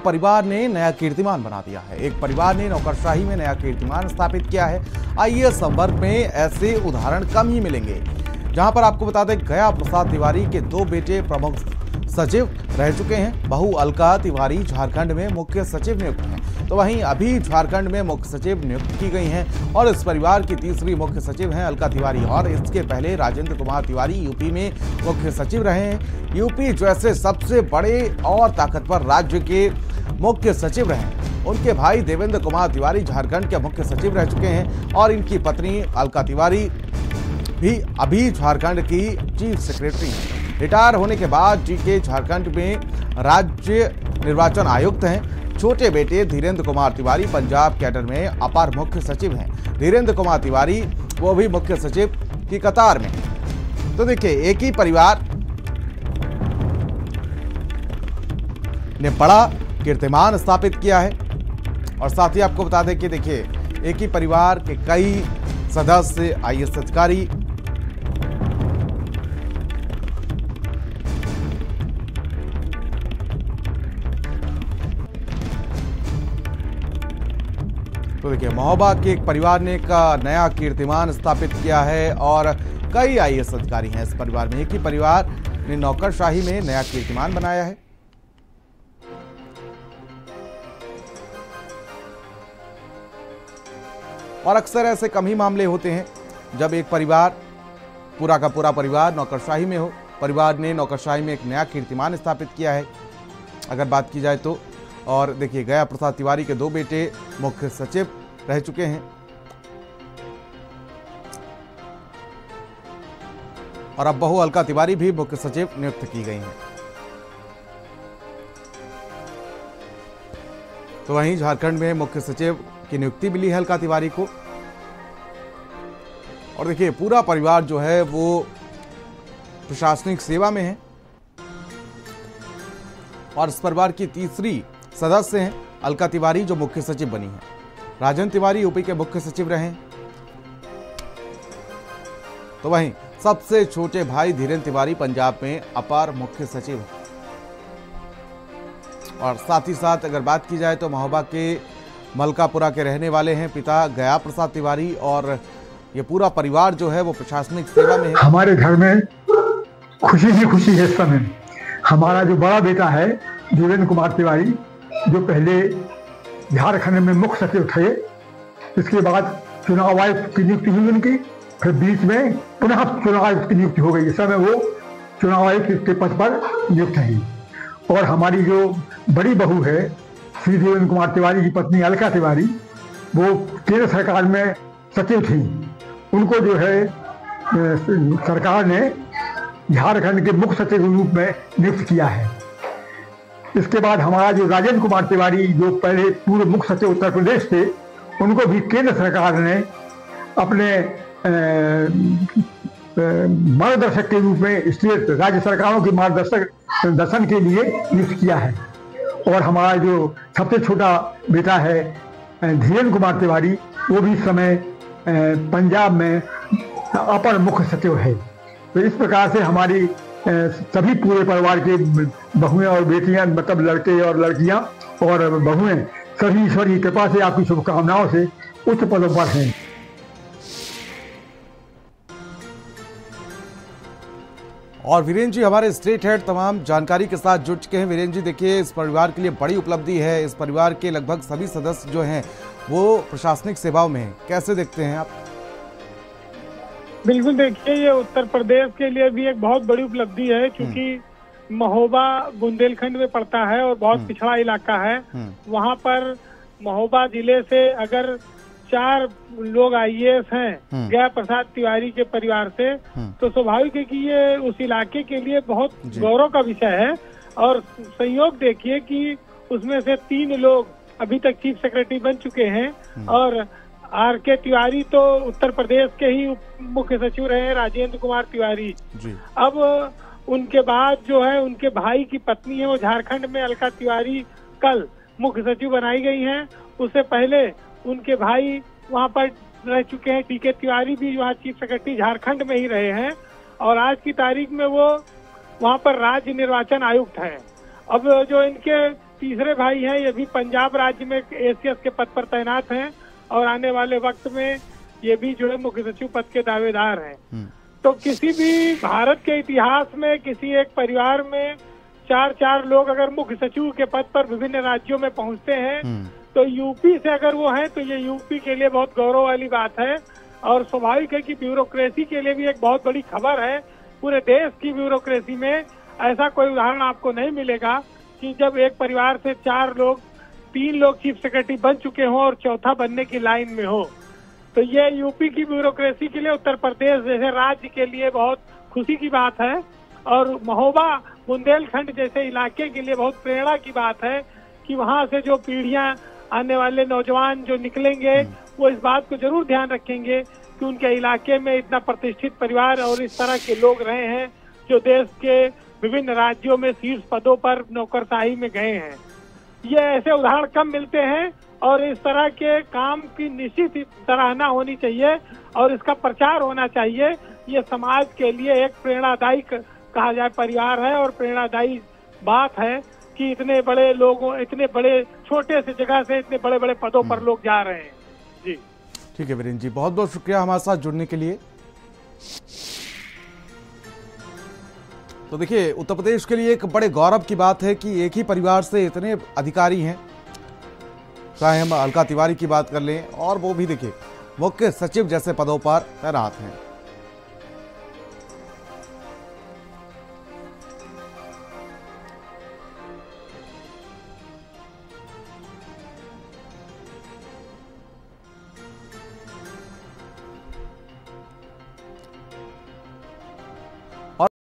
परिवार ने नया कीर्तिमान बना दिया है। एक परिवार ने नौकरशाही में नया कीर्तिमान स्थापित किया है। आईएएस संवर्ग में ऐसे उदाहरण कम ही मिलेंगे। जहां पर आपको बता दें, गया प्रसाद तिवारी के 2 बेटे प्रमुख सचिव रह चुके हैं। बहू अलका तिवारी झारखंड में मुख्य सचिव नियुक्त हैं, तो वहीं अभी झारखंड में मुख्य सचिव नियुक्त की गई हैं और इस परिवार की तीसरी मुख्य सचिव हैं अलका तिवारी। और इसके पहले राजेंद्र कुमार तिवारी यूपी में मुख्य सचिव रहे हैं। यूपी जैसे सबसे बड़े और ताकतवर राज्य के मुख्य सचिव रहे। उनके भाई देवेंद्र कुमार तिवारी झारखंड के मुख्य सचिव रह चुके हैं और इनकी पत्नी अलका तिवारी भी अभी झारखंड की चीफ सेक्रेटरी हैं। रिटायर होने के बाद जीके झारखंड में राज्य निर्वाचन आयुक्त हैं। छोटे बेटे धीरेन्द्र कुमार तिवारी पंजाब कैडर में अपर मुख्य सचिव हैं। धीरेन्द्र कुमार तिवारी वो भी मुख्य सचिव की कतार में। तो देखिए, एक ही परिवार ने बड़ा कीर्तिमान स्थापित किया है। और साथ ही आपको बता दें कि देखिए, एक ही परिवार के कई सदस्य आईएएस अधिकारी तो देखिए, महोबा के एक परिवार ने का नया कीर्तिमान स्थापित किया है और कई आईएएस अधिकारी हैं इस परिवार में। एक ही परिवार ने नौकरशाही में नया कीर्तिमान बनाया है। और अक्सर ऐसे कम ही मामले होते हैं जब एक परिवार, पूरा का पूरा परिवार नौकरशाही में हो। परिवार ने नौकरशाही में एक नया कीर्तिमान स्थापित किया है अगर बात की जाए तो। और देखिए, गया प्रसाद तिवारी के 2 बेटे मुख्य सचिव रह चुके हैं और अब बहू अलका तिवारी भी मुख्य सचिव नियुक्त की गई हैं। तो वहीं झारखंड में मुख्य सचिव की नियुक्ति मिली है अलका तिवारी को। और देखिए, पूरा परिवार जो है वो प्रशासनिक सेवा में है और इस परिवार की तीसरी सदस्य हैं अलका तिवारी जो मुख्य सचिव बनी है। राजेंद्र तिवारी यूपी के मुख्य सचिव रहे। तो वहीं सबसे छोटे भाई धीरेन्द्र तिवारी पंजाब में अपर मुख्य सचिव हैं। और साथ ही साथ अगर बात की जाए तो महोबा के मलकापुरा के रहने वाले हैं पिता गया प्रसाद तिवारी और ये पूरा परिवार जो है वो प्रशासनिक सेवा में है। हमारे घर में खुशी ही खुशी है इस समय। हमारा जो बड़ा बेटा है धीरेन्द्र कुमार तिवारी, जो पहले झारखंड में मुख्य सचिव थे, इसके बाद चुनाव आयुक्त की नियुक्ति हुई उनकी, फिर बीच में पुनः चुनाव आयुक्त की नियुक्ति हो गई। इस समय वो चुनाव आयुक्त के पद पर नियुक्त हैं। और हमारी जो बड़ी बहू है श्री देवेंद्र कुमार तिवारी की पत्नी अलका तिवारी, वो केंद्र सरकार में सचिव थी। उनको जो है सरकार ने झारखंड के मुख्य सचिव के रूप में नियुक्त किया है। इसके बाद हमारा जो राजेंद्र कुमार तिवारी, जो पहले पूर्व मुख्य सचिव उत्तर प्रदेश थे, उनको भी केंद्र सरकार ने अपने मार्गदर्शक के रूप में स्टेट राज्य सरकारों के मार्गदर्शन के लिए नियुक्त किया है। और हमारा जो सबसे छोटा बेटा है धीरेन्द्र कुमार तिवारी, वो भी इस समय पंजाब में अपर मुख्य सचिव है। तो इस प्रकार से हमारी सभी पूरे परिवार के बहुएं और बेटियां, मतलब लड़के और लड़कियां और बहुएं, सभी ईश्वर की कृपा से, आपकी शुभकामनाओं से उच्च पदों पर हैं। और वीरेंद्र जी हमारे स्टेट हेड तमाम जानकारी के साथ जुड़ चुके हैं। वीरेंद्र जी, देखिए, इस परिवार के लिए बड़ी उपलब्धि है। इस परिवार के लगभग सभी सदस्य जो हैं वो प्रशासनिक सेवाओं में हैं। कैसे देखते हैं आप? बिल्कुल, देखिए, ये उत्तर प्रदेश के लिए भी एक बहुत बड़ी उपलब्धि है, क्योंकि महोबा बुंदेलखंड में पड़ता है और बहुत पिछड़ा इलाका है। वहाँ पर महोबा जिले से अगर 4 लोग आईएएस हैं गया प्रसाद तिवारी के परिवार से, तो स्वाभाविक है कि ये उस इलाके के लिए बहुत गौरव का विषय है। और संयोग देखिए कि उसमें से 3 लोग अभी तक चीफ सेक्रेटरी बन चुके हैं और आर.के. तिवारी तो उत्तर प्रदेश के ही मुख्य सचिव रहे, राजेंद्र कुमार तिवारी। अब उनके बाद जो है उनके भाई की पत्नी है, वो झारखंड में अलका तिवारी कल मुख्य सचिव बनाई गई हैं। उससे पहले उनके भाई वहाँ पर रह चुके हैं, टी.के. तिवारी भी वहाँ चीफ सेक्रेटरी झारखंड में ही रहे हैं और आज की तारीख में वो वहाँ पर राज्य निर्वाचन आयुक्त हैं। अब जो इनके तीसरे भाई हैं, ये भी पंजाब राज्य में एसीएस के पद पर तैनात हैं और आने वाले वक्त में ये भी जो है मुख्य सचिव पद के दावेदार हैं। तो किसी भी भारत के इतिहास में किसी एक परिवार में 4 लोग अगर मुख्य सचिव के पद पर विभिन्न राज्यों में पहुंचते हैं तो यूपी से अगर वो हैं तो ये यूपी के लिए बहुत गौरव वाली बात है। और स्वाभाविक है कि ब्यूरोक्रेसी के लिए भी एक बहुत बड़ी खबर है। पूरे देश की ब्यूरोक्रेसी में ऐसा कोई उदाहरण आपको नहीं मिलेगा कि जब एक परिवार से 4 लोग, 3 लोग चीफ सेक्रेटरी बन चुके हों और चौथा बनने की लाइन में हो। तो ये यूपी की ब्यूरोक्रेसी के लिए, उत्तर प्रदेश जैसे राज्य के लिए बहुत खुशी की बात है और महोबा बुंदेलखंड जैसे इलाके के लिए बहुत प्रेरणा की बात है कि वहाँ से जो पीढ़ियां, आने वाले नौजवान जो निकलेंगे वो इस बात को जरूर ध्यान रखेंगे कि उनके इलाके में इतना प्रतिष्ठित परिवार और इस तरह के लोग रहे हैं जो देश के विभिन्न राज्यों में शीर्ष पदों पर नौकरशाही में गए हैं। ये ऐसे उदाहरण कम मिलते हैं और इस तरह के काम की निश्चित सराहना होनी चाहिए और इसका प्रचार होना चाहिए। ये समाज के लिए एक प्रेरणादायी कहा जाए परिवार है और प्रेरणादायी बात है कि इतने बड़े लोगों, इतने बड़े छोटे से जगह से इतने बड़े बड़े पदों पर लोग जा रहे हैं। जी ठीक है वीरेंद्र जी, बहुत बहुत शुक्रिया हमारे साथ जुड़ने के लिए। तो देखिए, उत्तर प्रदेश के लिए एक बड़े गौरव की बात है कि एक ही परिवार से इतने अधिकारी हैं, चाहे हम अलका तिवारी की बात कर लें और वो भी देखिए मुख्य सचिव जैसे पदों पर तैनात हैं।